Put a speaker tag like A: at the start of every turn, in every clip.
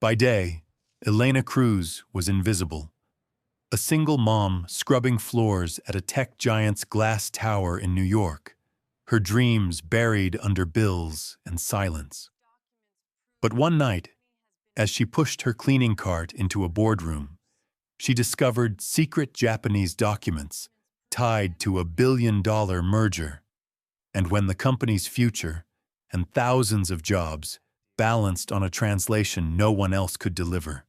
A: By day, Elena Cruz was invisible. A single mom scrubbing floors at a tech giant's glass tower in New York, her dreams buried under bills and silence. But one night, as she pushed her cleaning cart into a boardroom, she discovered secret Japanese documents tied to a $1 billion merger. And when the company's future and thousands of jobs balanced on a translation no one else could deliver,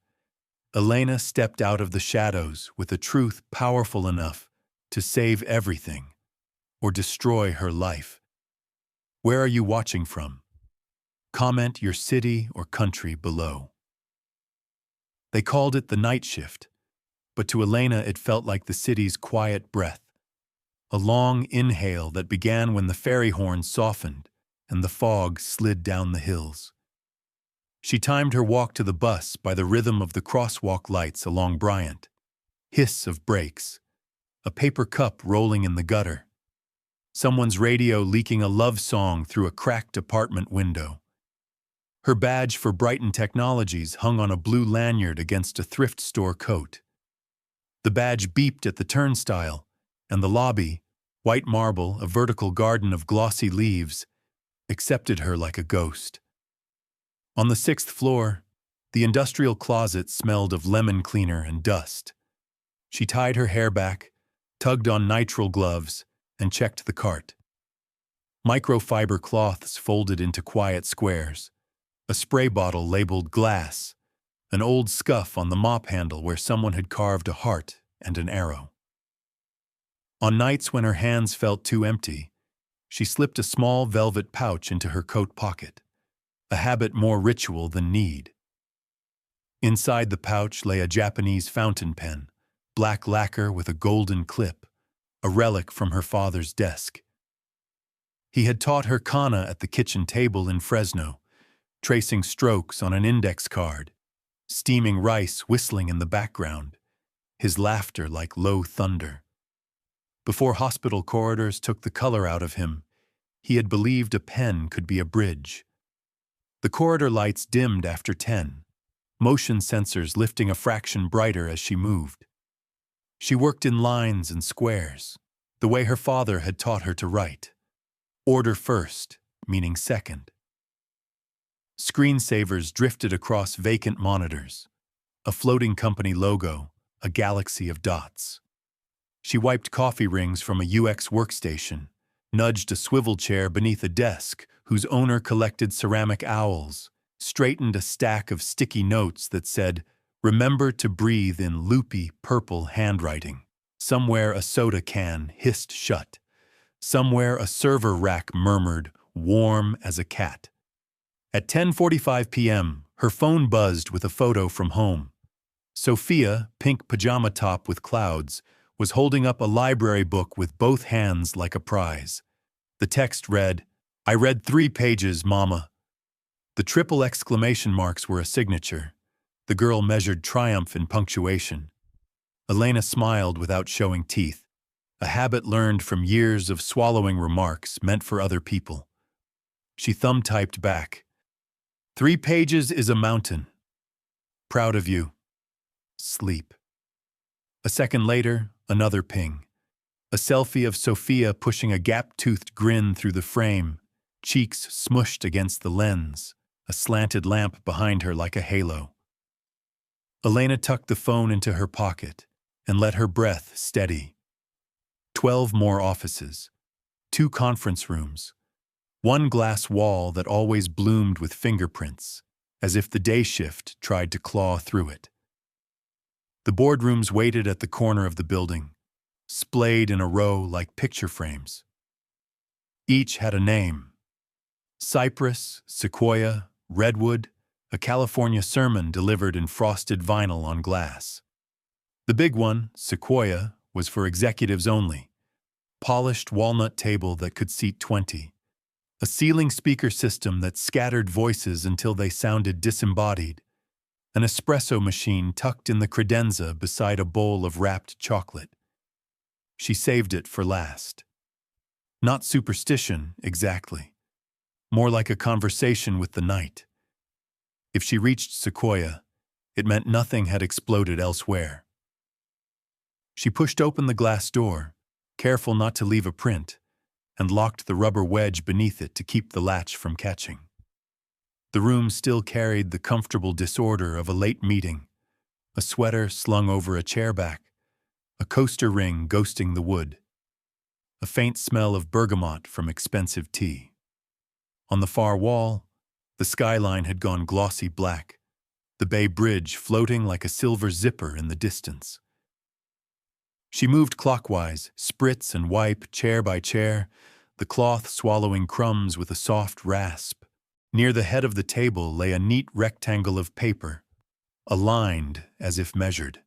A: Elena stepped out of the shadows with a truth powerful enough to save everything or destroy her life. Where are you watching from? Comment your city or country below. They called it the night shift, but to Elena it felt like the city's quiet breath, a long inhale that began when the ferry horn softened and the fog slid down the hills. She timed her walk to the bus by the rhythm of the crosswalk lights along Bryant, hiss of brakes, a paper cup rolling in the gutter, someone's radio leaking a love song through a cracked apartment window. Her badge for Brighton Technologies hung on a blue lanyard against a thrift store coat. The badge beeped at the turnstile, and the lobby, white marble, a vertical garden of glossy leaves, accepted her like a ghost. On the 6th floor, the industrial closet smelled of lemon cleaner and dust. She tied her hair back, tugged on nitrile gloves, and checked the cart. Microfiber cloths folded into quiet squares, a spray bottle labeled glass, an old scuff on the mop handle where someone had carved a heart and an arrow. On nights when her hands felt too empty, she slipped a small velvet pouch into her coat pocket, a habit more ritual than need. Inside the pouch lay a Japanese fountain pen, black lacquer with a golden clip, a relic from her father's desk. He had taught her kana at the kitchen table in Fresno, tracing strokes on an index card, steaming rice whistling in the background, his laughter like low thunder. Before hospital corridors took the color out of him, he had believed a pen could be a bridge. The corridor lights dimmed after 10, motion sensors lifting a fraction brighter as she moved. She worked in lines and squares, the way her father had taught her to write. Order first, meaning second. Screensavers drifted across vacant monitors, a floating company logo, a galaxy of dots. She wiped coffee rings from a UX workstation, nudged a swivel chair beneath a desk whose owner collected ceramic owls, straightened a stack of sticky notes that said, "Remember to breathe," in loopy, purple handwriting. Somewhere a soda can hissed shut. Somewhere a server rack murmured, warm as a cat. At 10:45 p.m., her phone buzzed with a photo from home. Sophia, pink pajama top with clouds, was holding up a library book with both hands like a prize. The text read, "I read 3 pages, Mama." The triple exclamation marks were a signature. The girl measured triumph in punctuation. Elena smiled without showing teeth, a habit learned from years of swallowing remarks meant for other people. She thumb-typed back, "3 pages is a mountain. Proud of you. Sleep." A second later, another ping. A selfie of Sophia pushing a gap-toothed grin through the frame, cheeks smushed against the lens, a slanted lamp behind her like a halo. Elena tucked the phone into her pocket and let her breath steady. 12 more offices, 2 conference rooms, 1 glass wall that always bloomed with fingerprints, as if the day shift tried to claw through it. The boardrooms waited at the corner of the building, splayed in a row like picture frames. Each had a name: Cypress, Sequoia, Redwood, a California sermon delivered in frosted vinyl on glass. The big one, Sequoia, was for executives only. Polished walnut table that could seat 20. A ceiling speaker system that scattered voices until they sounded disembodied. An espresso machine tucked in the credenza beside a bowl of wrapped chocolate. She saved it for last. Not superstition, exactly. More like a conversation with the night. If she reached Sequoia, it meant nothing had exploded elsewhere. She pushed open the glass door, careful not to leave a print, and locked the rubber wedge beneath it to keep the latch from catching. The room still carried the comfortable disorder of a late meeting, a sweater slung over a chair back, a coaster ring ghosting the wood, a faint smell of bergamot from expensive tea. On the far wall, the skyline had gone glossy black, the Bay Bridge floating like a silver zipper in the distance. She moved clockwise, spritz and wipe, chair by chair, the cloth swallowing crumbs with a soft rasp. Near the head of the table lay a neat rectangle of paper, aligned as if measured.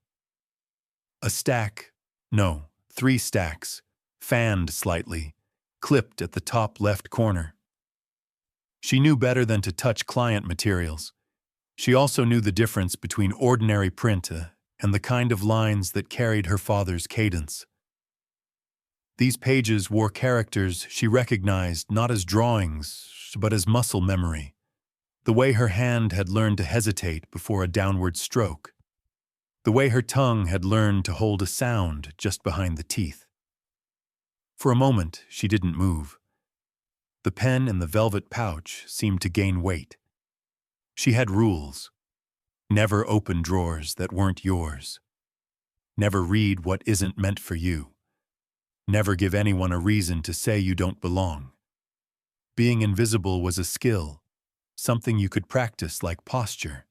A: A stack, no, 3 stacks, fanned slightly, clipped at the top left corner. She knew better than to touch client materials. She also knew the difference between ordinary print and the kind of lines that carried her father's cadence. These pages wore characters she recognized not as drawings, but as muscle memory, the way her hand had learned to hesitate before a downward stroke, the way her tongue had learned to hold a sound just behind the teeth. For a moment, she didn't move. The pen in the velvet pouch seemed to gain weight. She had rules. Never open drawers that weren't yours. Never read what isn't meant for you. Never give anyone a reason to say you don't belong. Being invisible was a skill, something you could practice like posture.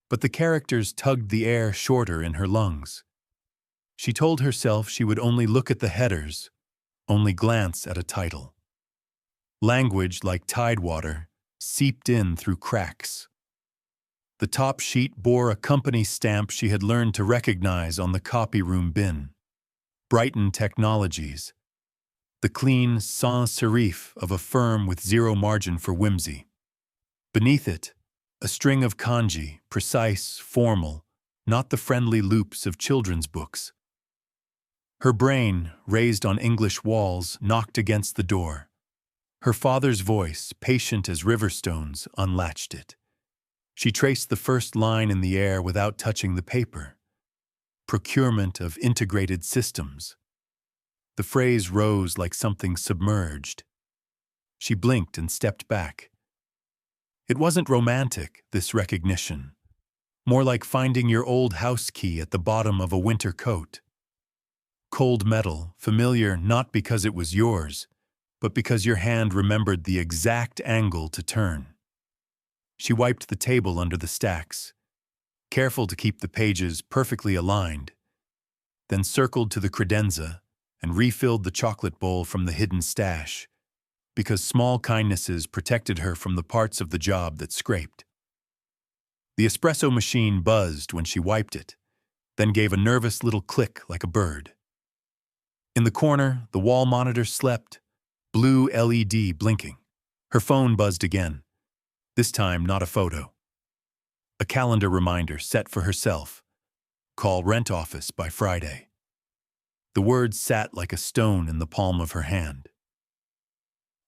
A: But the characters tugged the air shorter in her lungs. She told herself she would only look at the headers, only glance at a title. Language like tidewater seeped in through cracks. The top sheet bore a company stamp she had learned to recognize on the copy room bin. Brighton Technologies. The clean sans serif of a firm with zero margin for whimsy. Beneath it, a string of kanji, precise, formal, not the friendly loops of children's books. Her brain, raised on English walls, knocked against the door. Her father's voice, patient as river stones, unlatched it. She traced the first line in the air without touching the paper. Procurement of integrated systems. The phrase rose like something submerged. She blinked and stepped back. It wasn't romantic, this recognition. More like finding your old house key at the bottom of a winter coat. Cold metal, familiar not because it was yours, but because your hand remembered the exact angle to turn. She wiped the table under the stacks, careful to keep the pages perfectly aligned, then circled to the credenza and refilled the chocolate bowl from the hidden stash, because small kindnesses protected her from the parts of the job that scraped. The espresso machine buzzed when she wiped it, then gave a nervous little click like a bird. In the corner, the wall monitor slept, blue LED blinking. Her phone buzzed again, this time not a photo. A calendar reminder set for herself. Call rent office by Friday. The words sat like a stone in the palm of her hand.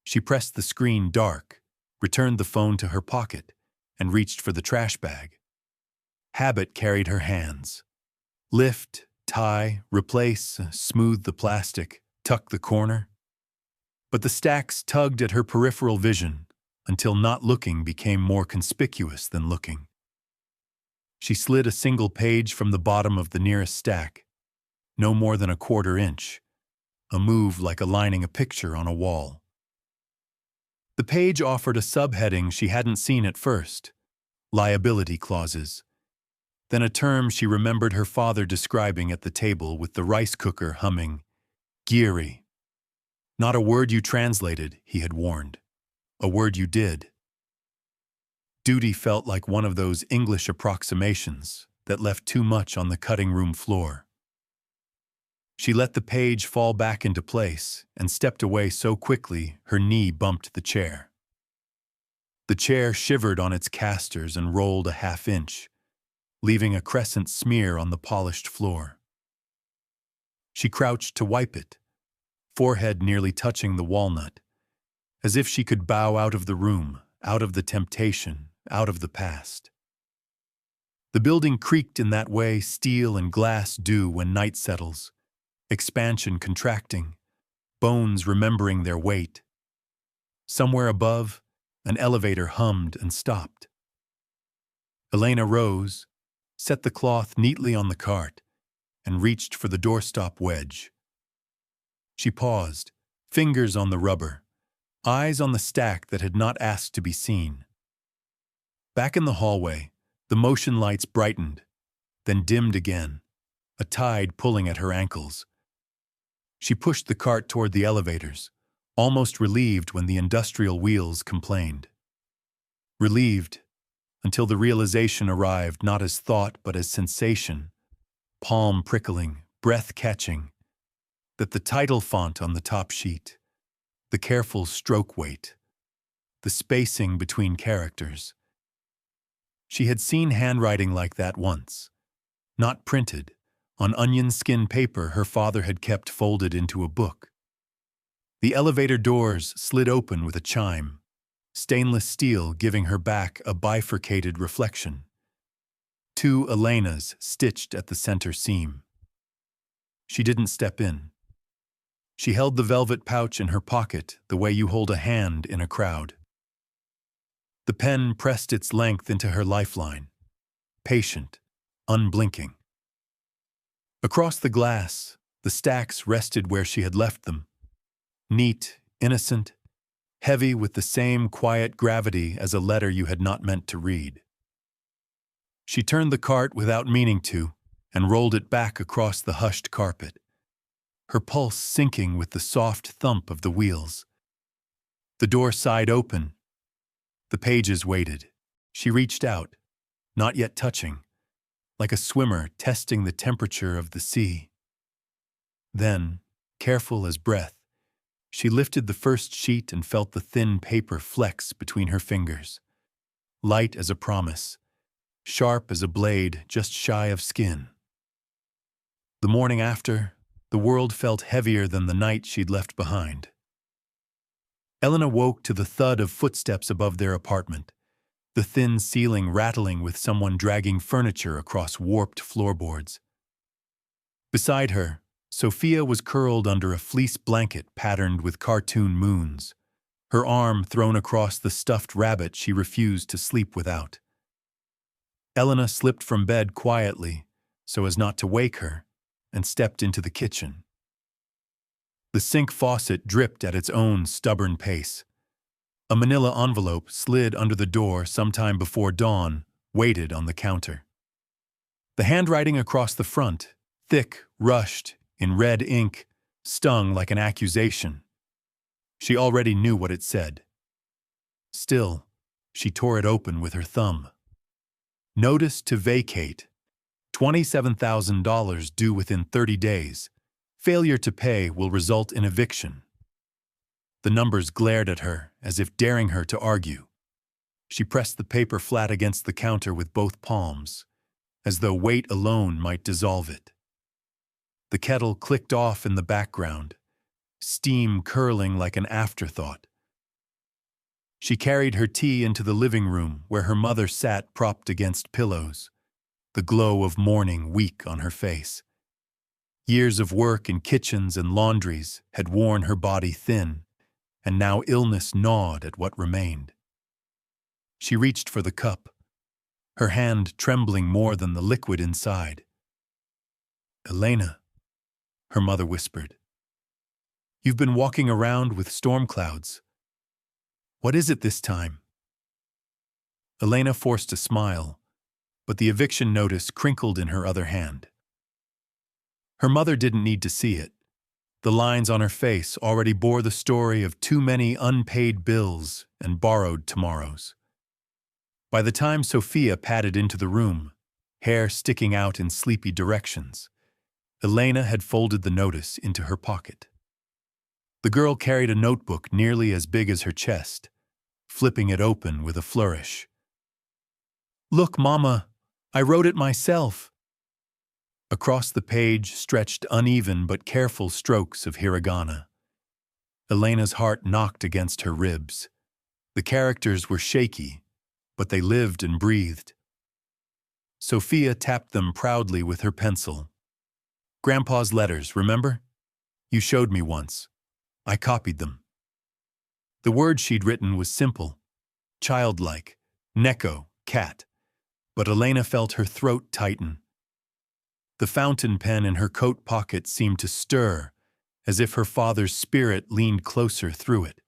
A: She pressed the screen dark, returned the phone to her pocket, and reached for the trash bag. Habit carried her hands. Lift, tie, replace, smooth the plastic, tuck the corner. But the stacks tugged at her peripheral vision until not looking became more conspicuous than looking. She slid a single page from the bottom of the nearest stack, no more than a 1/4 inch, a move like aligning a picture on a wall. The page offered a subheading she hadn't seen at first, liability clauses, then a term she remembered her father describing at the table with the rice cooker humming, "Geary." Not a word you translated, he had warned. A word you did. Duty felt like one of those English approximations that left too much on the cutting room floor. She let the page fall back into place and stepped away so quickly her knee bumped the chair. The chair shivered on its casters and rolled a 1/2 inch, leaving a crescent smear on the polished floor. She crouched to wipe it, forehead nearly touching the walnut, as if she could bow out of the room, out of the temptation, out of the past. The building creaked in that way steel and glass do when night settles, expansion contracting, bones remembering their weight. Somewhere above, an elevator hummed and stopped. Elena rose, set the cloth neatly on the cart, and reached for the doorstop wedge. She paused, fingers on the rubber, eyes on the stack that had not asked to be seen. Back in the hallway, the motion lights brightened, then dimmed again, a tide pulling at her ankles. She pushed the cart toward the elevators, almost relieved when the industrial wheels complained. Relieved, until the realization arrived not as thought but as sensation, palm prickling, breath catching, that the title font on the top sheet, the careful stroke weight, the spacing between characters. She had seen handwriting like that once, not printed, on onion skin paper her father had kept folded into a book. The elevator doors slid open with a chime, stainless steel giving her back a bifurcated reflection. Two Elenas stitched at the center seam. She didn't step in. She held the velvet pouch in her pocket the way you hold a hand in a crowd. The pen pressed its length into her lifeline, patient, unblinking. Across the glass, the stacks rested where she had left them, neat, innocent, heavy with the same quiet gravity as a letter you had not meant to read. She turned the cart without meaning to and rolled it back across the hushed carpet, her pulse sinking with the soft thump of the wheels. The door sighed open. The pages waited. She reached out, not yet touching, like a swimmer testing the temperature of the sea. Then, careful as breath, she lifted the first sheet and felt the thin paper flex between her fingers. Light as a promise, sharp as a blade just shy of skin. The morning after, the world felt heavier than the night she'd left behind. Elena woke to the thud of footsteps above their apartment, the thin ceiling rattling with someone dragging furniture across warped floorboards. Beside her, Sophia was curled under a fleece blanket patterned with cartoon moons, her arm thrown across the stuffed rabbit she refused to sleep without. Elena slipped from bed quietly, so as not to wake her, and stepped into the kitchen. The sink faucet dripped at its own stubborn pace. A manila envelope slid under the door sometime before dawn, waited on the counter. The handwriting across the front, thick, rushed, in red ink, stung like an accusation. She already knew what it said. Still, she tore it open with her thumb. Notice to vacate. $27,000 due within 30 days. Failure to pay will result in eviction. The numbers glared at her as if daring her to argue. She pressed the paper flat against the counter with both palms, as though weight alone might dissolve it. The kettle clicked off in the background, steam curling like an afterthought. She carried her tea into the living room where her mother sat propped against pillows, the glow of morning weak on her face. Years of work in kitchens and laundries had worn her body thin, and now illness gnawed at what remained. She reached for the cup, her hand trembling more than the liquid inside. "Elena," her mother whispered. "You've been walking around with storm clouds. What is it this time?" Elena forced a smile, but the eviction notice crinkled in her other hand. Her mother didn't need to see it. The lines on her face already bore the story of too many unpaid bills and borrowed tomorrows. By the time Sophia padded into the room, hair sticking out in sleepy directions, Elena had folded the notice into her pocket. The girl carried a notebook nearly as big as her chest, flipping it open with a flourish. "Look, Mama, I wrote it myself." Across the page stretched uneven but careful strokes of hiragana. Elena's heart knocked against her ribs. The characters were shaky, but they lived and breathed. Sophia tapped them proudly with her pencil. "Grandpa's letters, remember? You showed me once. I copied them." The word she'd written was simple, childlike, neko, cat, but Elena felt her throat tighten. The fountain pen in her coat pocket seemed to stir, as if her father's spirit leaned closer through it.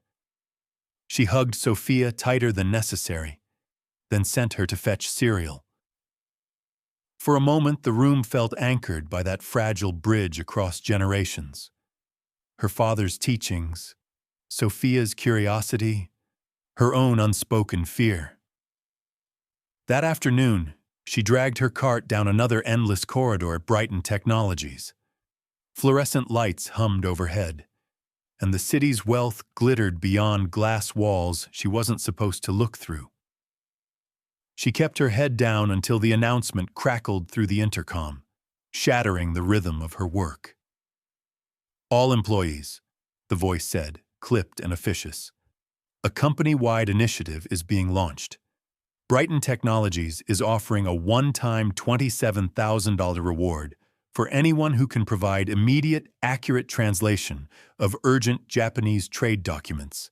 A: She hugged Sophia tighter than necessary, then sent her to fetch cereal. For a moment, the room felt anchored by that fragile bridge across generations. Her father's teachings, Sophia's curiosity, her own unspoken fear. That afternoon, she dragged her cart down another endless corridor at Brighton Technologies. Fluorescent lights hummed overhead, and the city's wealth glittered beyond glass walls she wasn't supposed to look through. She kept her head down until the announcement crackled through the intercom, shattering the rhythm of her work. "All employees," the voice said, clipped and officious. "A company-wide initiative is being launched. Brighton Technologies is offering a one-time $27,000 reward for anyone who can provide immediate, accurate translation of urgent Japanese trade documents."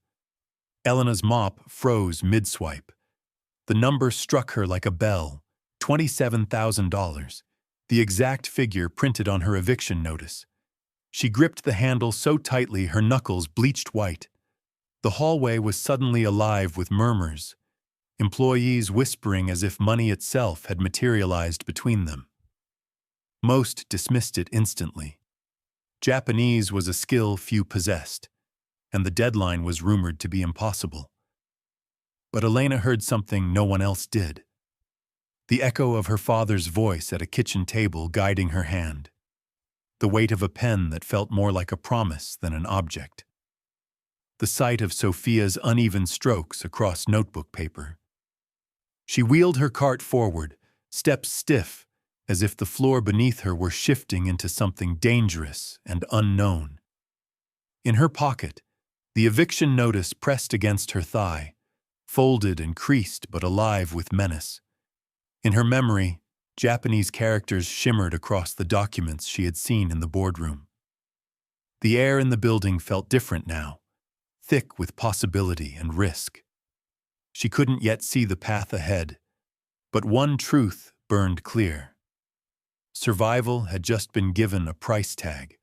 A: Elena's mop froze mid-swipe. The number struck her like a bell, $27,000, the exact figure printed on her eviction notice. She gripped the handle so tightly her knuckles bleached white. The hallway was suddenly alive with murmurs, employees whispering as if money itself had materialized between them. Most dismissed it instantly. Japanese was a skill few possessed, and the deadline was rumored to be impossible. But Elena heard something no one else did. The echo of her father's voice at a kitchen table guiding her hand. The weight of a pen that felt more like a promise than an object. The sight of Sophia's uneven strokes across notebook paper. She wheeled her cart forward, steps stiff, as if the floor beneath her were shifting into something dangerous and unknown. In her pocket, the eviction notice pressed against her thigh, folded and creased but alive with menace. In her memory, Japanese characters shimmered across the documents she had seen in the boardroom. The air in the building felt different now, thick with possibility and risk. She couldn't yet see the path ahead, but one truth burned clear. Survival had just been given a price tag.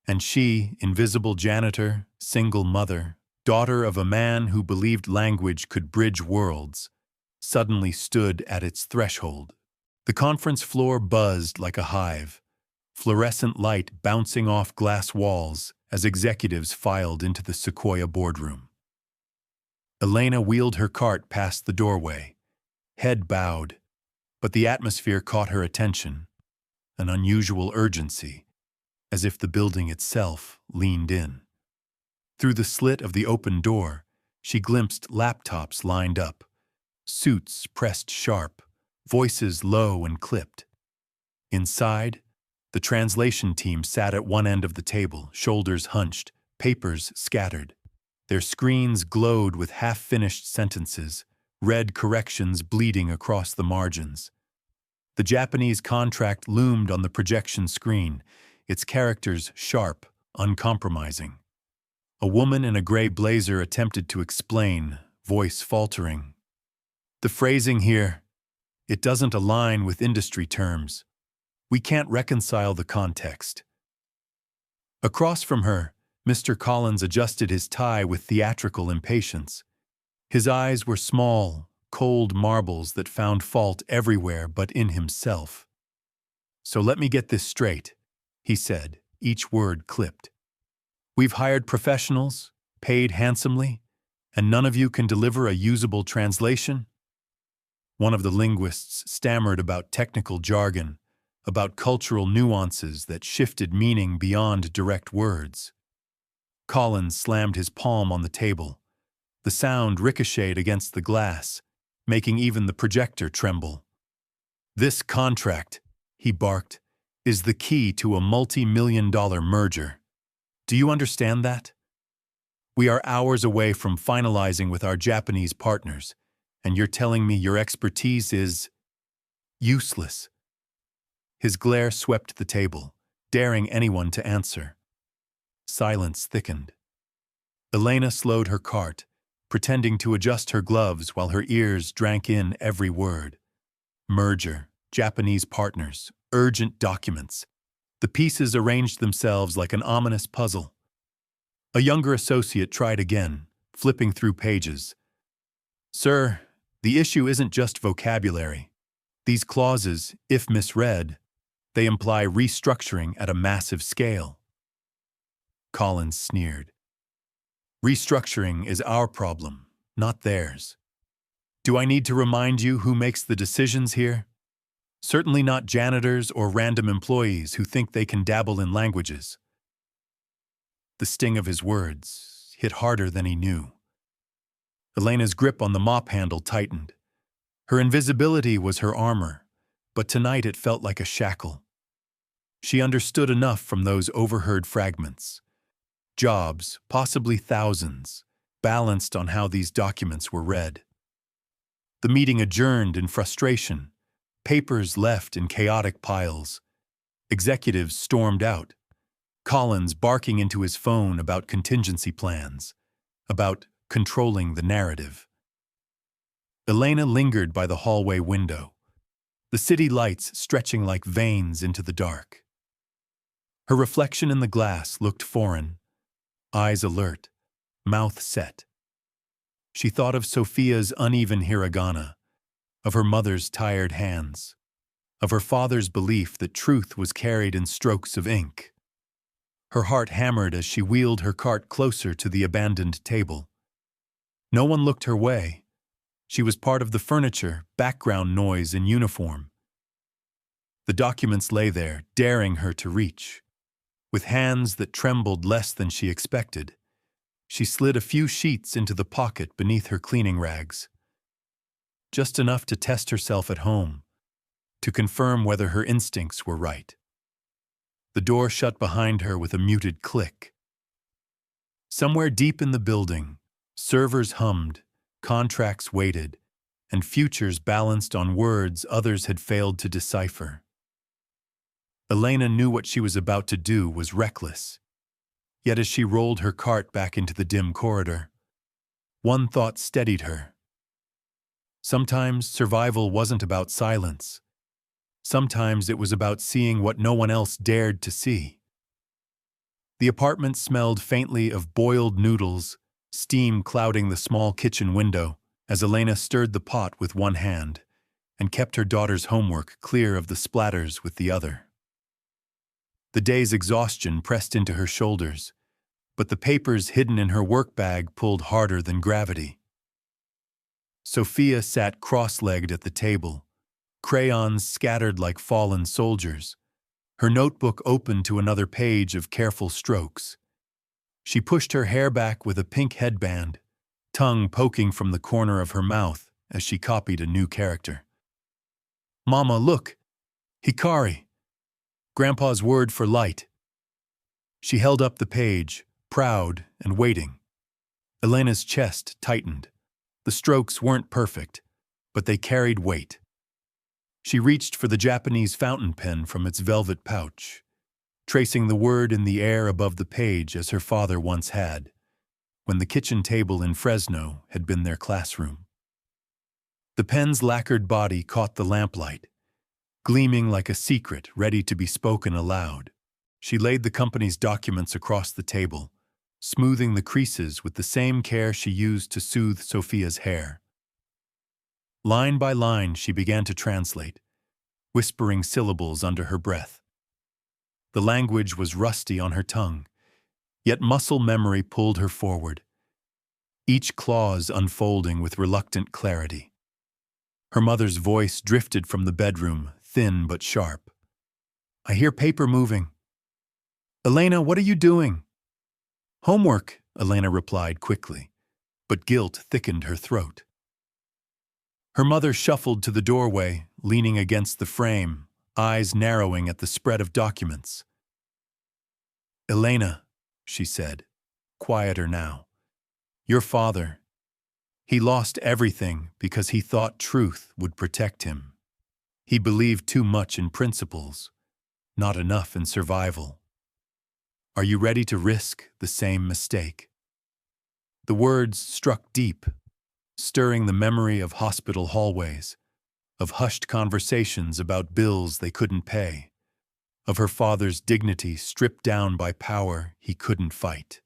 A: And she, invisible janitor, single mother, daughter of a man who believed language could bridge worlds, suddenly stood at its threshold. The conference floor buzzed like a hive, fluorescent light bouncing off glass walls as executives filed into the Sequoia boardroom. Elena wheeled her cart past the doorway, head bowed, but the atmosphere caught her attention, an unusual urgency, as if the building itself leaned in. Through the slit of the open door, she glimpsed laptops lined up, suits pressed sharp, voices low and clipped. Inside, the translation team sat at one end of the table, shoulders hunched, papers scattered. Their screens glowed with half-finished sentences, red corrections bleeding across the margins. The Japanese contract loomed on the projection screen, its characters sharp, uncompromising. A woman in a gray blazer attempted to explain, voice faltering. "The phrasing here, it doesn't align with industry terms. We can't reconcile the context." Across from her, Mr. Collins adjusted his tie with theatrical impatience. His eyes were small, cold marbles that found fault everywhere but in himself. "So let me get this straight," he said, each word clipped. "We've hired professionals, paid handsomely, and none of you can deliver a usable translation?" One of the linguists stammered about technical jargon, about cultural nuances that shifted meaning beyond direct words. Collins slammed his palm on the table. The sound ricocheted against the glass, making even the projector tremble. "This contract," he barked, "is the key to a multi-million-dollar merger. Do you understand that? We are hours away from finalizing with our Japanese partners, And you're telling me your expertise is useless. His glare swept the table, daring anyone to answer. Silence thickened. Elena slowed her cart, pretending to adjust her gloves while her ears drank in every word. Merger, Japanese partners, urgent documents. The pieces arranged themselves like an ominous puzzle. A younger associate tried again, flipping through pages. Sir, the issue isn't just vocabulary. These clauses, if misread, they imply restructuring at a massive scale. Collins sneered. Restructuring is our problem, not theirs. Do I need to remind you who makes the decisions here? Certainly not janitors or random employees who think they can dabble in languages. The sting of his words hit harder than he knew. Elena's grip on the mop handle tightened. Her invisibility was her armor, but tonight it felt like a shackle. She understood enough from those overheard fragments. Jobs, possibly thousands, balanced on how these documents were read. The meeting adjourned in frustration. Papers left in chaotic piles. Executives stormed out. Collins barking into his phone about contingency plans, about controlling the narrative. Elena lingered by the hallway window, the city lights stretching like veins into the dark. Her reflection in the glass looked foreign, eyes alert, mouth set. She thought of Sophia's uneven hiragana, of her mother's tired hands, of her father's belief that truth was carried in strokes of ink. Her heart hammered as she wheeled her cart closer to the abandoned table. No one looked her way. She was part of the furniture, background noise in uniform. The documents lay there, daring her to reach. With hands that trembled less than she expected, she slid a few sheets into the pocket beneath her cleaning rags. Just enough to test herself at home, to confirm whether her instincts were right. The door shut behind her with a muted click. Somewhere deep in the building, servers hummed, contracts waited, and futures balanced on words others had failed to decipher. Elena knew what she was about to do was reckless. Yet as she rolled her cart back into the dim corridor, one thought steadied her. Sometimes survival wasn't about silence. Sometimes it was about seeing what no one else dared to see. The apartment smelled faintly of boiled noodles, steam clouding the small kitchen window as Elena stirred the pot with one hand and kept her daughter's homework clear of the splatters with the other. The day's exhaustion pressed into her shoulders, but the papers hidden in her work bag pulled harder than gravity. Sophia sat cross-legged at the table, crayons scattered like fallen soldiers, her notebook open to another page of careful strokes. She pushed her hair back with a pink headband, tongue poking from the corner of her mouth as she copied a new character. "Mama, look! Hikari! Grandpa's word for light." She held up the page, proud and waiting. Elena's chest tightened. The strokes weren't perfect, but they carried weight. She reached for the Japanese fountain pen from its velvet pouch, tracing the word in the air above the page as her father once had, when the kitchen table in Fresno had been their classroom. The pen's lacquered body caught the lamplight, gleaming like a secret ready to be spoken aloud. She laid the company's documents across the table, smoothing the creases with the same care she used to soothe Sophia's hair. Line by line, she began to translate, whispering syllables under her breath. The language was rusty on her tongue, yet muscle memory pulled her forward, each clause unfolding with reluctant clarity. Her mother's voice drifted from the bedroom, thin but sharp. "I hear paper moving." "Elena, what are you doing?" "Homework," Elena replied quickly, but guilt thickened her throat. Her mother shuffled to the doorway, leaning against the frame, eyes narrowing at the spread of documents. "Elena," she said, quieter now, "your father, He lost everything because he thought truth would protect him. He believed too much in principles, not enough in survival. Are you ready to risk the same mistake? The words struck deep, stirring the memory of hospital hallways, of hushed conversations about bills they couldn't pay, of her father's dignity stripped down by power he couldn't fight.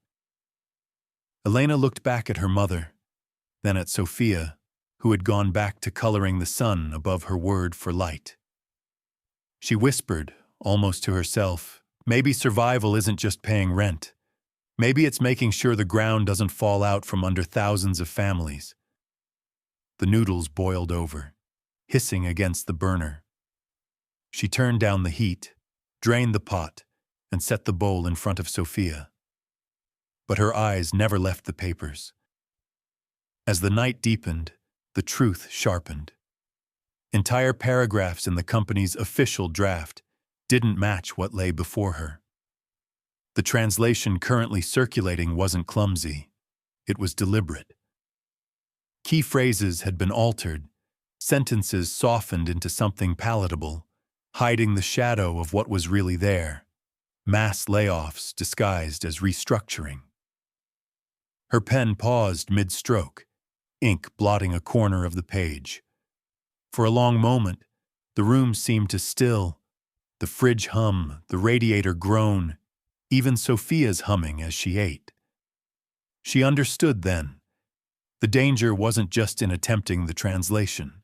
A: Elena looked back at her mother, then at Sophia, who had gone back to coloring the sun above her word for light. She whispered, almost to herself, maybe survival isn't just paying rent. Maybe it's making sure the ground doesn't fall out from under thousands of families. The noodles boiled over, hissing against the burner. She turned down the heat, drained the pot, and set the bowl in front of Sophia. But her eyes never left the papers. As the night deepened, the truth sharpened. Entire paragraphs in the company's official draft didn't match what lay before her. The translation currently circulating wasn't clumsy. It was deliberate. Key phrases had been altered, sentences softened into something palatable, hiding the shadow of what was really there. Mass layoffs disguised as restructuring. Her pen paused mid-stroke, ink blotting a corner of the page. For a long moment, the room seemed to still, the fridge hum, the radiator groan, even Sophia's humming as she ate. She understood then. The danger wasn't just in attempting the translation.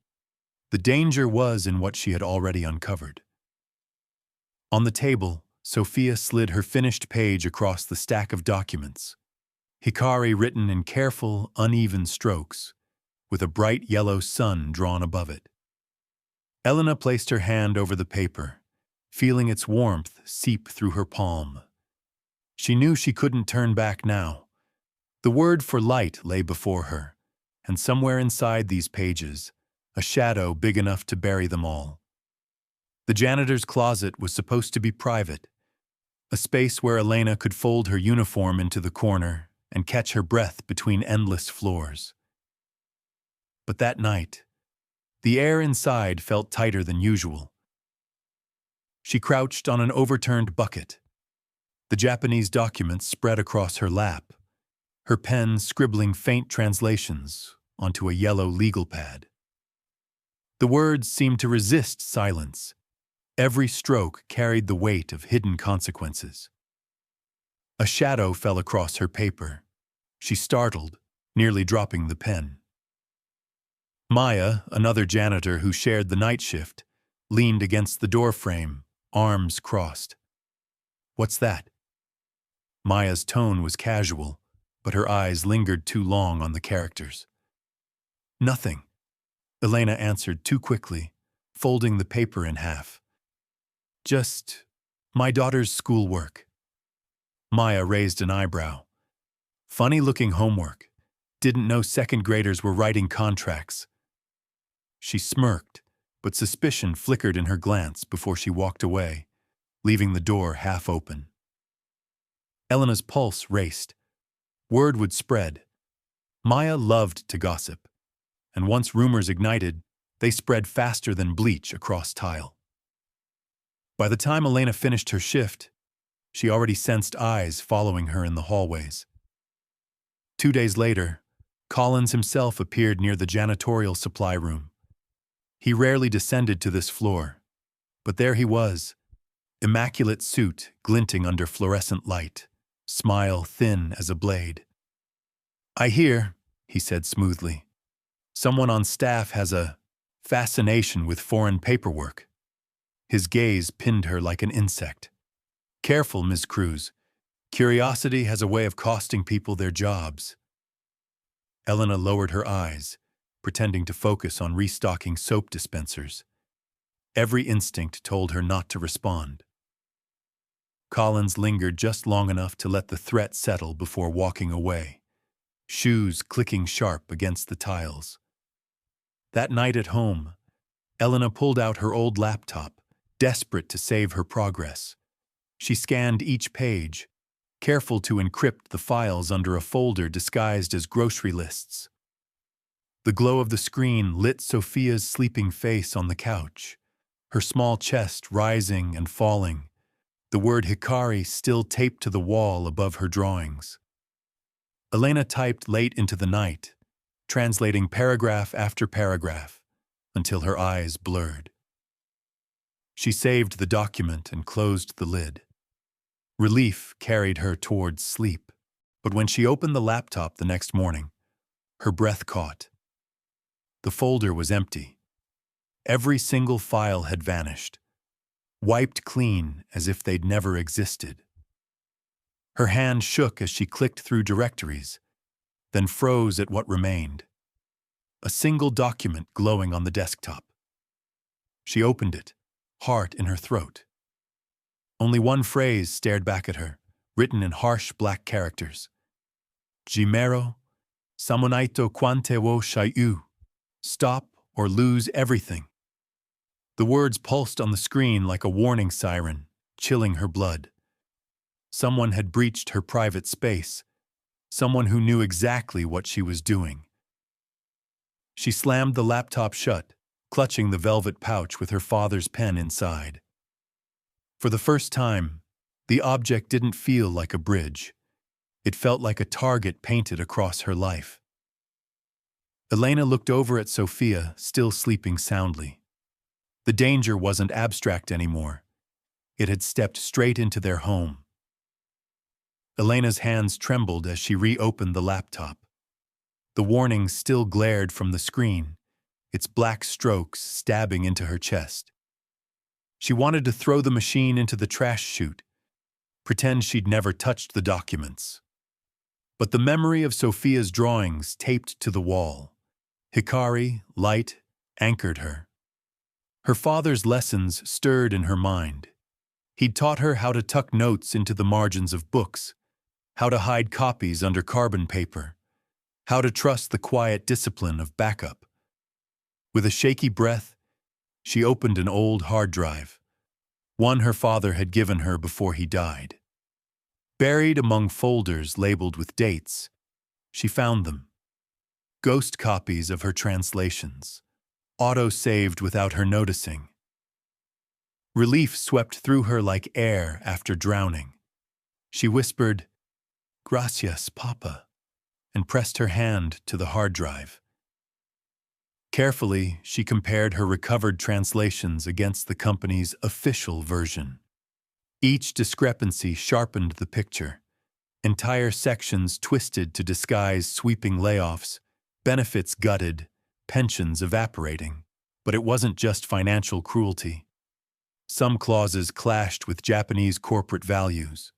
A: The danger was in what she had already uncovered. On the table, Sophia slid her finished page across the stack of documents. Hikari written in careful, uneven strokes, with a bright yellow sun drawn above it. Elena placed her hand over the paper, feeling its warmth seep through her palm. She knew she couldn't turn back now. The word for light lay before her, and somewhere inside these pages, a shadow big enough to bury them all. The janitor's closet was supposed to be private, a space where Elena could fold her uniform into the corner and catch her breath between endless floors. But that night, the air inside felt tighter than usual. She crouched on an overturned bucket, the Japanese documents spread across her lap, her pen scribbling faint translations onto a yellow legal pad. The words seemed to resist silence. Every stroke carried the weight of hidden consequences. A shadow fell across her paper. She startled, nearly dropping the pen. Maya, another janitor who shared the night shift, leaned against the doorframe, arms crossed. "What's that?" Maya's tone was casual, but her eyes lingered too long on the characters. "Nothing," Elena answered too quickly, folding the paper in half. "Just my daughter's schoolwork." Maya raised an eyebrow. Funny-looking homework. Didn't know second graders were writing contracts. She smirked, but suspicion flickered in her glance before she walked away, leaving the door half open. Elena's pulse raced. Word would spread. Maya loved to gossip, and once rumors ignited, they spread faster than bleach across tile. By the time Elena finished her shift, she already sensed eyes following her in the hallways. 2 days later, Collins himself appeared near the janitorial supply room. He rarely descended to this floor, but there he was, immaculate suit glinting under fluorescent light, smile thin as a blade. "I hear," he said smoothly, "someone on staff has a fascination with foreign paperwork." His gaze pinned her like an insect. "Careful, Ms. Cruz. Curiosity has a way of costing people their jobs." Elena lowered her eyes, pretending to focus on restocking soap dispensers. Every instinct told her not to respond. Collins lingered just long enough to let the threat settle before walking away, shoes clicking sharp against the tiles. That night at home, Elena pulled out her old laptop, desperate to save her progress. She scanned each page, careful to encrypt the files under a folder disguised as grocery lists. The glow of the screen lit Sophia's sleeping face on the couch, her small chest rising and falling, the word Hikari still taped to the wall above her drawings. Elena typed late into the night, translating paragraph after paragraph, until her eyes blurred. She saved the document and closed the lid. Relief carried her towards sleep, but when she opened the laptop the next morning, her breath caught. The folder was empty. Every single file had vanished, wiped clean as if they'd never existed. Her hand shook as she clicked through directories, then froze at what remained. A single document glowing on the desktop. She opened it, heart in her throat. Only one phrase stared back at her, written in harsh black characters. Jimero, samonaito quante wo shaiu. Stop or lose everything. The words pulsed on the screen like a warning siren, chilling her blood. Someone had breached her private space. Someone who knew exactly what she was doing. She slammed the laptop shut, clutching the velvet pouch with her father's pen inside. For the first time, the object didn't feel like a bridge. It felt like a target painted across her life. Elena looked over at Sophia, still sleeping soundly. The danger wasn't abstract anymore. It had stepped straight into their home. Elena's hands trembled as she reopened the laptop. The warning still glared from the screen, its black strokes stabbing into her chest. She wanted to throw the machine into the trash chute, pretend she'd never touched the documents. But the memory of Sophia's drawings taped to the wall. Hikari, light, anchored her. Her father's lessons stirred in her mind. He'd taught her how to tuck notes into the margins of books, how to hide copies under carbon paper, how to trust the quiet discipline of backup. With a shaky breath, she opened an old hard drive, one her father had given her before he died. Buried among folders labeled with dates, she found them. Ghost copies of her translations, auto-saved without her noticing. Relief swept through her like air after drowning. She whispered, "Gracias, Papa," and pressed her hand to the hard drive. Carefully, she compared her recovered translations against the company's official version. Each discrepancy sharpened the picture. Entire sections twisted to disguise sweeping layoffs, benefits gutted, pensions evaporating. But it wasn't just financial cruelty. Some clauses clashed with Japanese corporate values.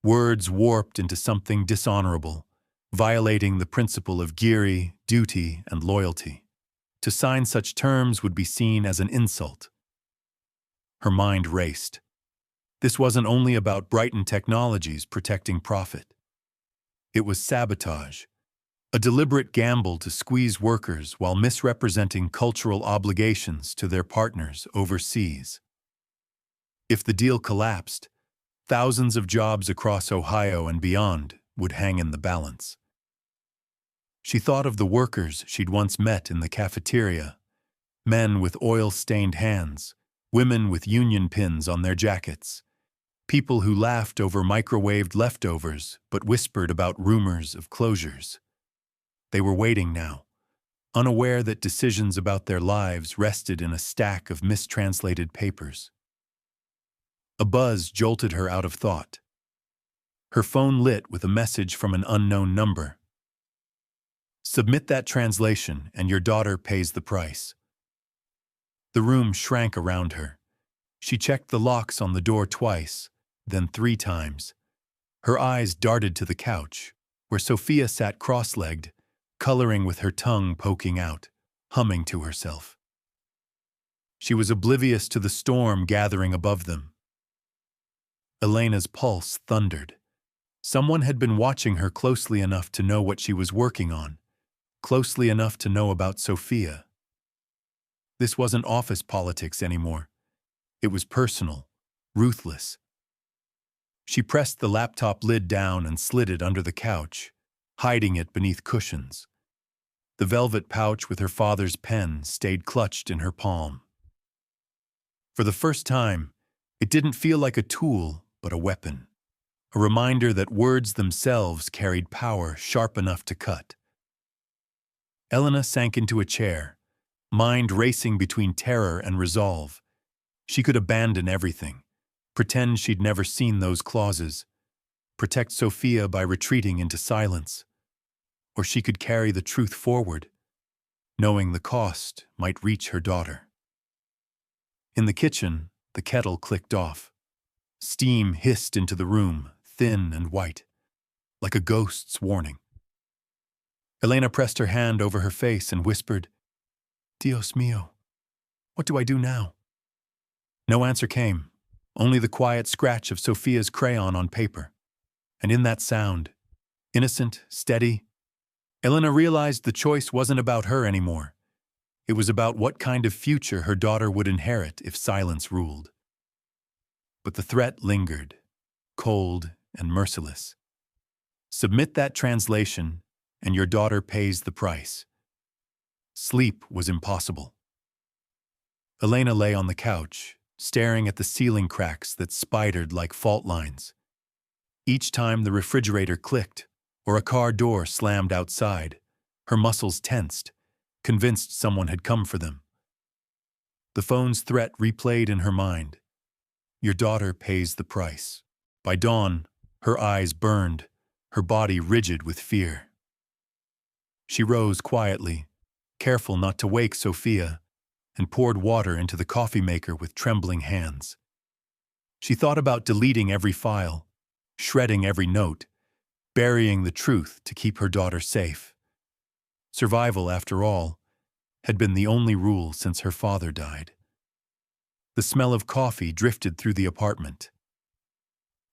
A: Words warped into something dishonorable, violating the principle of giri, duty, and loyalty. To sign such terms would be seen as an insult. Her mind raced. This wasn't only about Brighton Technologies protecting profit. It was sabotage, a deliberate gamble to squeeze workers while misrepresenting cultural obligations to their partners overseas. If the deal collapsed, thousands of jobs across Ohio and beyond would hang in the balance. She thought of the workers she'd once met in the cafeteria, men with oil-stained hands, women with union pins on their jackets, people who laughed over microwaved leftovers but whispered about rumors of closures. They were waiting now, unaware that decisions about their lives rested in a stack of mistranslated papers. A buzz jolted her out of thought. Her phone lit with a message from an unknown number. "Submit that translation and your daughter pays the price." The room shrank around her. She checked the locks on the door twice, then 3 times. Her eyes darted to the couch, where Sophia sat cross-legged, coloring with her tongue poking out, humming to herself. She was oblivious to the storm gathering above them. Elena's pulse thundered. Someone had been watching her closely enough to know what she was working on, closely enough to know about Sophia. This wasn't office politics anymore. It was personal, ruthless. She pressed the laptop lid down and slid it under the couch, hiding it beneath cushions. The velvet pouch with her father's pen stayed clutched in her palm. For the first time, it didn't feel like a tool, but a weapon. A reminder that words themselves carried power sharp enough to cut. Elena sank into a chair, mind racing between terror and resolve. She could abandon everything, pretend she'd never seen those clauses, protect Sophia by retreating into silence. Or she could carry the truth forward, knowing the cost might reach her daughter. In the kitchen, the kettle clicked off. Steam hissed into the room, thin and white, like a ghost's warning. Elena pressed her hand over her face and whispered, "Dios mío, what do I do now?" No answer came, only the quiet scratch of Sophia's crayon on paper. And in that sound, innocent, steady, Elena realized the choice wasn't about her anymore. It was about what kind of future her daughter would inherit if silence ruled. But the threat lingered, cold and merciless. Submit that translation, and your daughter pays the price. Sleep was impossible. Elena lay on the couch, staring at the ceiling cracks that spidered like fault lines. Each time the refrigerator clicked, or a car door slammed outside, her muscles tensed, convinced someone had come for them. The phone's threat replayed in her mind. Your daughter pays the price. By dawn, her eyes burned, her body rigid with fear. She rose quietly, careful not to wake Sophia, and poured water into the coffee maker with trembling hands. She thought about deleting every file, shredding every note, burying the truth to keep her daughter safe. Survival, after all, had been the only rule since her father died. The smell of coffee drifted through the apartment.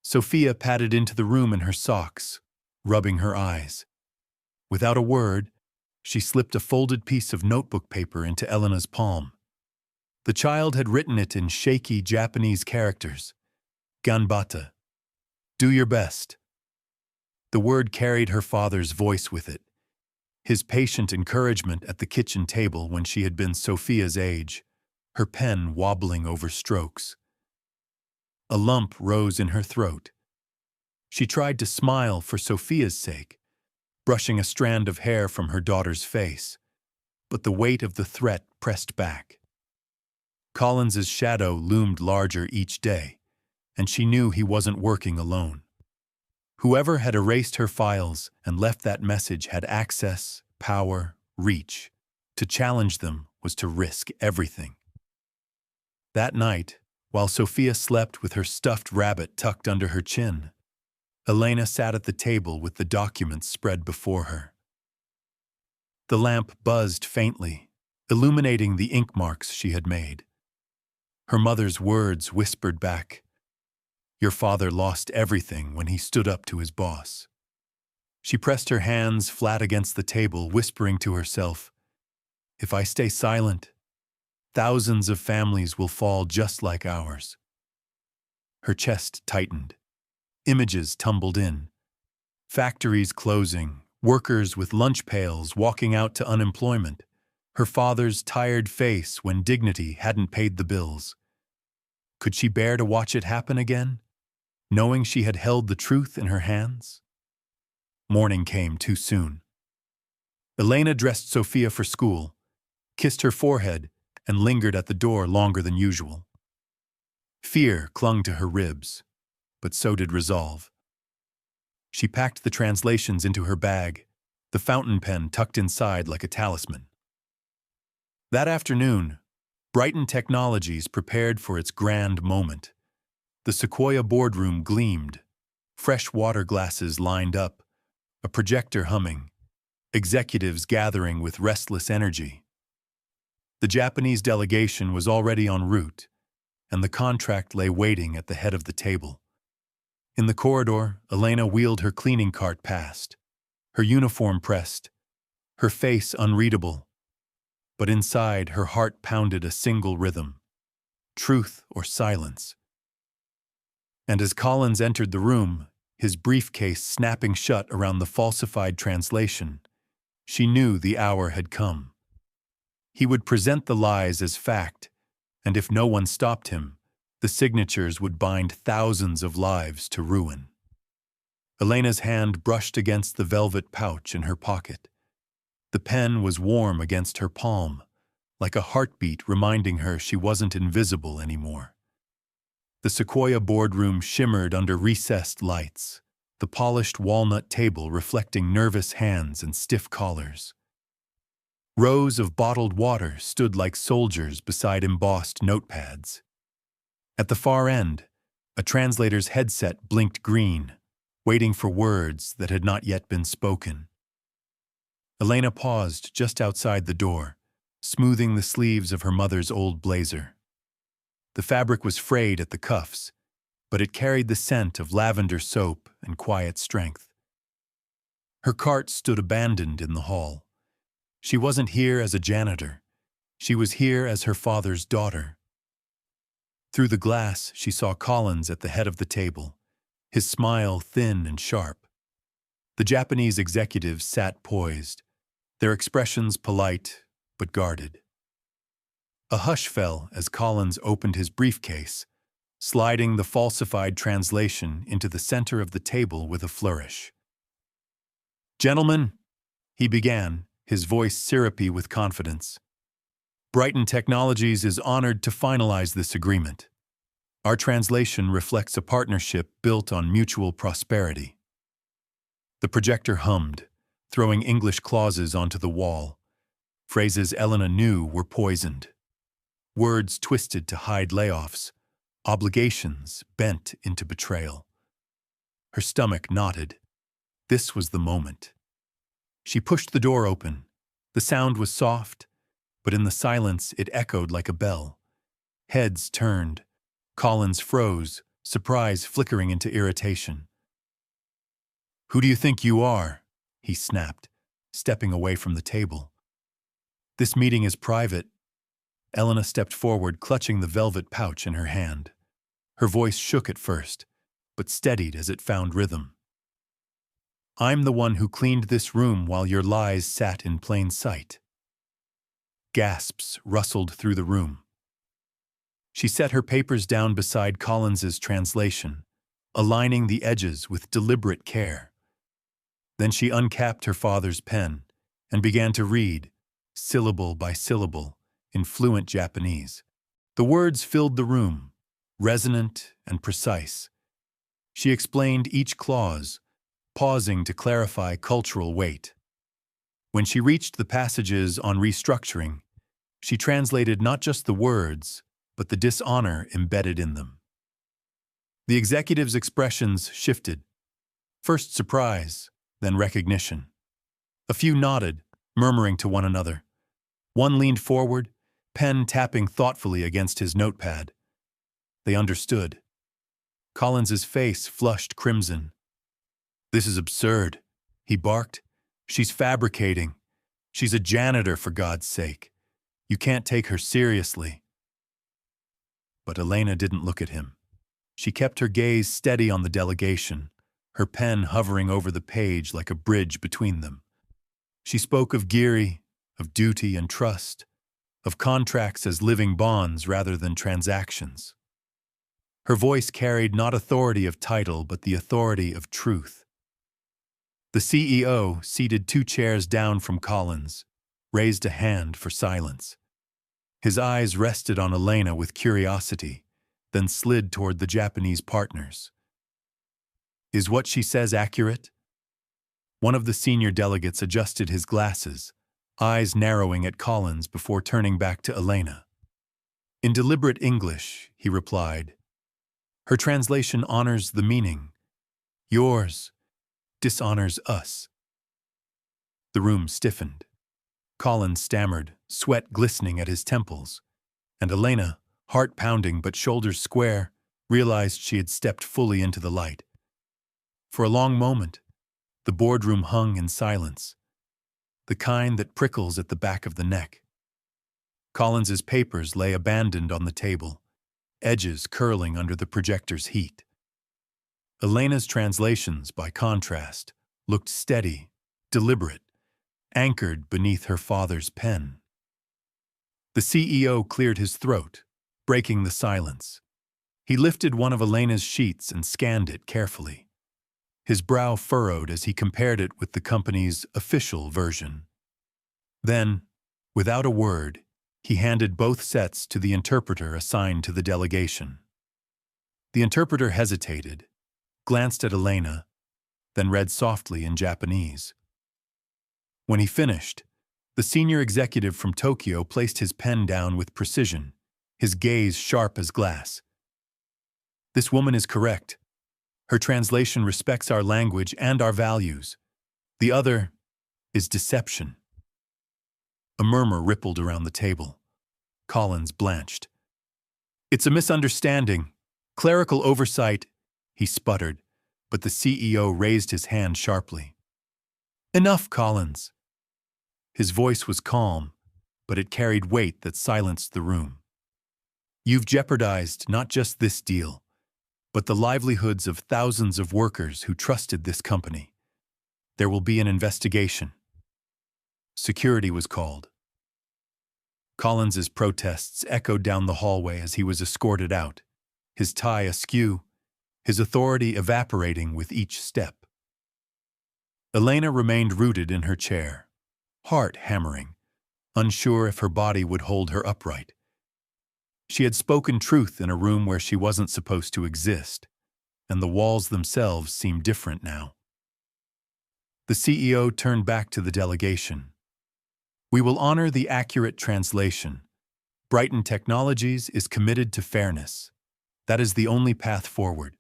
A: Sophia padded into the room in her socks, rubbing her eyes. Without a word, she slipped a folded piece of notebook paper into Elena's palm. The child had written it in shaky Japanese characters. Ganbata. Do your best. The word carried her father's voice with it, his patient encouragement at the kitchen table when she had been Sophia's age, her pen wobbling over strokes. A lump rose in her throat. She tried to smile for Sophia's sake, brushing a strand of hair from her daughter's face, but the weight of the threat pressed back. Collins's shadow loomed larger each day, and she knew he wasn't working alone. Whoever had erased her files and left that message had access, power, reach. To challenge them was to risk everything. That night, while Sophia slept with her stuffed rabbit tucked under her chin, Elena sat at the table with the documents spread before her. The lamp buzzed faintly, illuminating the ink marks she had made. Her mother's words whispered back, "Your father lost everything when he stood up to his boss." She pressed her hands flat against the table, whispering to herself, "If I stay silent, thousands of families will fall just like ours." Her chest tightened. Images tumbled in. Factories closing, workers with lunch pails walking out to unemployment, her father's tired face when dignity hadn't paid the bills. Could she bear to watch it happen again, knowing she had held the truth in her hands? Morning came too soon. Elena dressed Sophia for school, kissed her forehead, and lingered at the door longer than usual. Fear clung to her ribs, but so did resolve. She packed the translations into her bag, the fountain pen tucked inside like a talisman. That afternoon, Brighton Technologies prepared for its grand moment. The Sequoia boardroom gleamed, fresh water glasses lined up, a projector humming, executives gathering with restless energy. The Japanese delegation was already en route, and the contract lay waiting at the head of the table. In the corridor, Elena wheeled her cleaning cart past, her uniform pressed, her face unreadable. But inside, her heart pounded a single rhythm, truth or silence. And as Collins entered the room, his briefcase snapping shut around the falsified translation, She knew the hour had come. He would present the lies as fact, and if no one stopped him, the signatures would bind thousands of lives to ruin. Elena's hand brushed against the velvet pouch in her pocket. The pen was warm against her palm, like a heartbeat reminding her she wasn't invisible anymore. The Sequoia boardroom shimmered under recessed lights, the polished walnut table reflecting nervous hands and stiff collars. Rows of bottled water stood like soldiers beside embossed notepads. At the far end, a translator's headset blinked green, waiting for words that had not yet been spoken. Elena paused just outside the door, smoothing the sleeves of her mother's old blazer. The fabric was frayed at the cuffs, but it carried the scent of lavender soap and quiet strength. Her cart stood abandoned in the hall. She wasn't here as a janitor. She was here as her father's daughter. Through the glass, she saw Collins at the head of the table, his smile thin and sharp. The Japanese executives sat poised, their expressions polite but guarded. A hush fell as Collins opened his briefcase, sliding the falsified translation into the center of the table with a flourish. "Gentlemen," he began, his voice syrupy with confidence, "Brighton Technologies is honored to finalize this agreement. Our translation reflects a partnership built on mutual prosperity." The projector hummed, throwing English clauses onto the wall. Phrases Elena knew were poisoned. Words twisted to hide layoffs, obligations bent into betrayal. Her stomach knotted. This was the moment. She pushed the door open. The sound was soft, but in the silence it echoed like a bell. Heads turned. Collins froze, surprise flickering into irritation. "Who do you think you are?" he snapped, stepping away from the table. "This meeting is private." Elena stepped forward, clutching the velvet pouch in her hand. Her voice shook at first, but steadied as it found rhythm. "I'm the one who cleaned this room while your lies sat in plain sight." Gasps rustled through the room. She set her papers down beside Collins's translation, aligning the edges with deliberate care. Then she uncapped her father's pen and began to read, syllable by syllable, in fluent Japanese. The words filled the room, resonant and precise. She explained each clause, pausing to clarify cultural weight. When she reached the passages on restructuring, she translated not just the words, but the dishonor embedded in them. The executive's expressions shifted. First surprise, then recognition. A few nodded, murmuring to one another. One leaned forward, pen tapping thoughtfully against his notepad. They understood. Collins's face flushed crimson. "This is absurd," he barked. "She's fabricating. She's a janitor, for God's sake. You can't take her seriously." But Elena didn't look at him. She kept her gaze steady on the delegation, her pen hovering over the page like a bridge between them. She spoke of Geary, of duty and trust, of contracts as living bonds rather than transactions. Her voice carried not authority of title, but the authority of truth. The CEO, seated 2 chairs down from Collins, raised a hand for silence. His eyes rested on Elena with curiosity, then slid toward the Japanese partners. "Is what she says accurate?" One of the senior delegates adjusted his glasses, eyes narrowing at Collins before turning back to Elena. In deliberate English, he replied, "Her translation honors the meaning. Yours dishonors us." The room stiffened. Collins stammered, sweat glistening at his temples, and Elena, heart pounding but shoulders square, realized she had stepped fully into the light. For a long moment, the boardroom hung in silence, the kind that prickles at the back of the neck. Collins's papers lay abandoned on the table, edges curling under the projector's heat. Elena's translations, by contrast, looked steady, deliberate, anchored beneath her father's pen. The CEO cleared his throat, breaking the silence. He lifted one of Elena's sheets and scanned it carefully. His brow furrowed as he compared it with the company's official version. Then, without a word, he handed both sets to the interpreter assigned to the delegation. The interpreter hesitated, glanced at Elena, then read softly in Japanese. When he finished, the senior executive from Tokyo placed his pen down with precision, his gaze sharp as glass. "This woman is correct. Her translation respects our language and our values. The other is deception." A murmur rippled around the table. Collins blanched. "It's a misunderstanding. Clerical oversight," he sputtered, but the CEO raised his hand sharply. "Enough, Collins." His voice was calm, but it carried weight that silenced the room. "You've jeopardized not just this deal, but the livelihoods of thousands of workers who trusted this company. There will be an investigation." Security was called. Collins's protests echoed down the hallway as he was escorted out, his tie askew, his authority evaporating with each step. Elena remained rooted in her chair, heart hammering, unsure if her body would hold her upright. She had spoken truth in a room where she wasn't supposed to exist, and the walls themselves seemed different now. The CEO turned back to the delegation. "We will honor the accurate translation. Brighton Technologies is committed to fairness. That is the only path forward."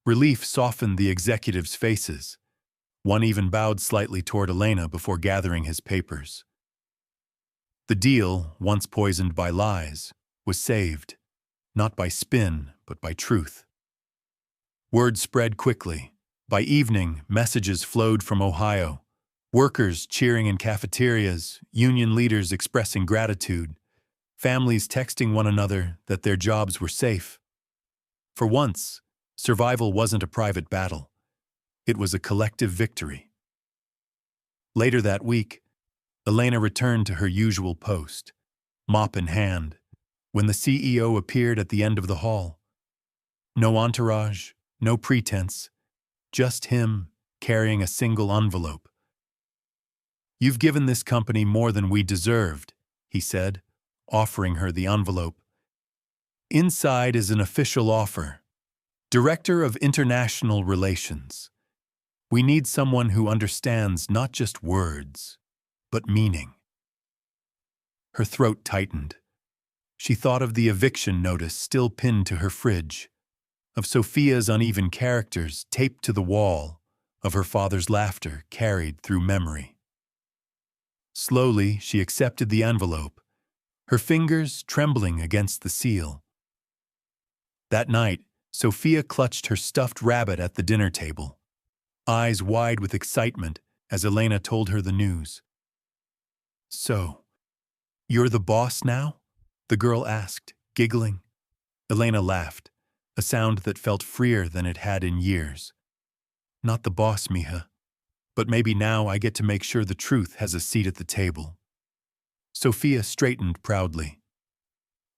A: Relief softened the executives' faces. One even bowed slightly toward Elena before gathering his papers. The deal, once poisoned by lies, was saved, not by spin, but by truth. Word spread quickly. By evening, messages flowed from Ohio. Workers cheering in cafeterias, union leaders expressing gratitude, families texting one another that their jobs were safe. For once, survival wasn't a private battle. It was a collective victory. Later that week, Elena returned to her usual post, mop in hand, when the CEO appeared at the end of the hall. No entourage, no pretense, just him carrying a single envelope. "You've given this company more than we deserved," he said, offering her the envelope. "Inside is an official offer. Director of International Relations. We need someone who understands not just words, but meaning." Her throat tightened. She thought of the eviction notice still pinned to her fridge, of Sophia's uneven characters taped to the wall, of her father's laughter carried through memory. Slowly, she accepted the envelope, her fingers trembling against the seal. That night, Sophia clutched her stuffed rabbit at the dinner table, eyes wide with excitement as Elena told her the news. "So, you're the boss now?" the girl asked, giggling. Elena laughed, a sound that felt freer than it had in years. "Not the boss, mija. But maybe now I get to make sure the truth has a seat at the table." Sophia straightened proudly.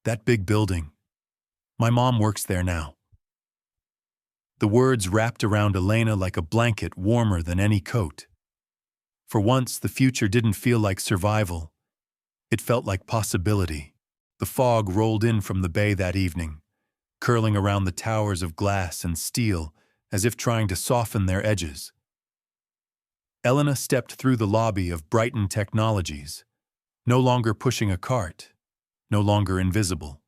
A: "That big building. My mom works there now." The words wrapped around Elena like a blanket warmer than any coat. For once, the future didn't feel like survival. It felt like possibility. The fog rolled in from the bay that evening, curling around the towers of glass and steel as if trying to soften their edges. Elena stepped through the lobby of Brighton Technologies, no longer pushing a cart, no longer invisible.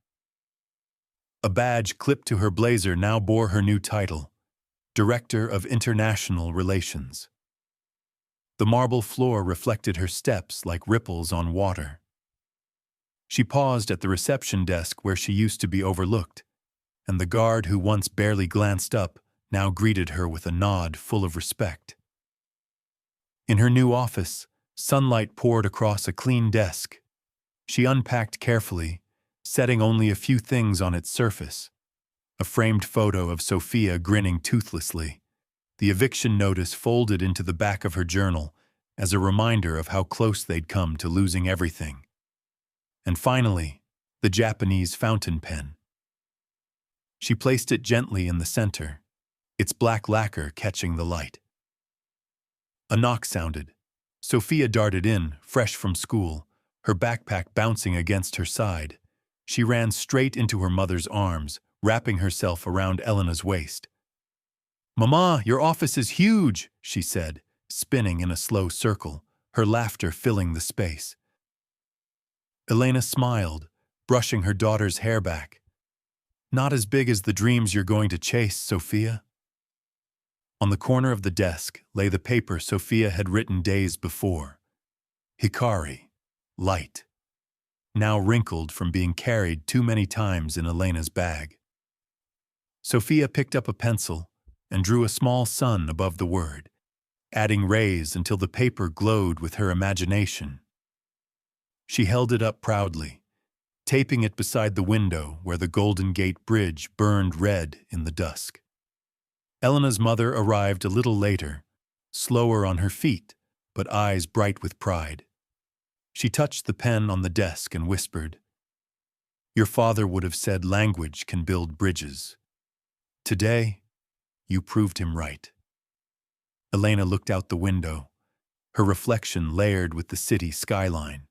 A: A badge clipped to her blazer now bore her new title, Director of International Relations. The marble floor reflected her steps like ripples on water. She paused at the reception desk where she used to be overlooked, and the guard who once barely glanced up now greeted her with a nod full of respect. In her new office, sunlight poured across a clean desk. She unpacked carefully, setting only a few things on its surface. A framed photo of Sophia grinning toothlessly, the eviction notice folded into the back of her journal, as a reminder of how close they'd come to losing everything. And finally, the Japanese fountain pen. She placed it gently in the center, its black lacquer catching the light. A knock sounded. Sophia darted in, fresh from school, her backpack bouncing against her side. She ran straight into her mother's arms, wrapping herself around Elena's waist. "Mama, your office is huge," she said, spinning in a slow circle, her laughter filling the space. Elena smiled, brushing her daughter's hair back. "Not as big as the dreams you're going to chase, Sophia." On the corner of the desk lay the paper Sophia had written days before. Hikari, light, now wrinkled from being carried too many times in Elena's bag. Sophia picked up a pencil and drew a small sun above the word, adding rays until the paper glowed with her imagination. She held it up proudly, taping it beside the window where the Golden Gate Bridge burned red in the dusk. Elena's mother arrived a little later, slower on her feet, but eyes bright with pride. She touched the pen on the desk and whispered, "Your father would have said language can build bridges. Today, you proved him right." Elena looked out the window, her reflection layered with the city skyline.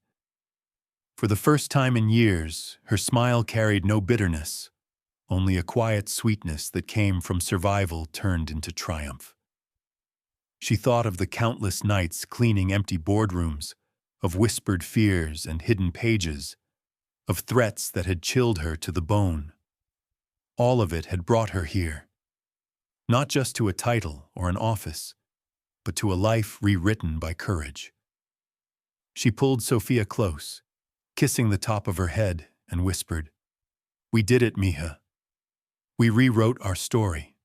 A: For the first time in years, her smile carried no bitterness, only a quiet sweetness that came from survival turned into triumph. She thought of the countless nights cleaning empty boardrooms, of whispered fears and hidden pages, of threats that had chilled her to the bone. All of it had brought her here, not just to a title or an office, but to a life rewritten by courage. She pulled Sophia close, kissing the top of her head, and whispered, "We did it, Mija. We rewrote our story."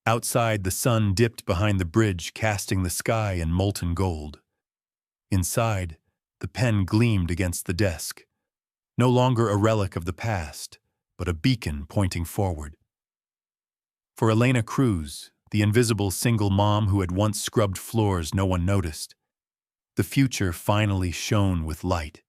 A: Outside, the sun dipped behind the bridge, casting the sky in molten gold. Inside, the pen gleamed against the desk, no longer a relic of the past, but a beacon pointing forward. For Elena Cruz, the invisible single mom who had once scrubbed floors no one noticed, the future finally shone with light.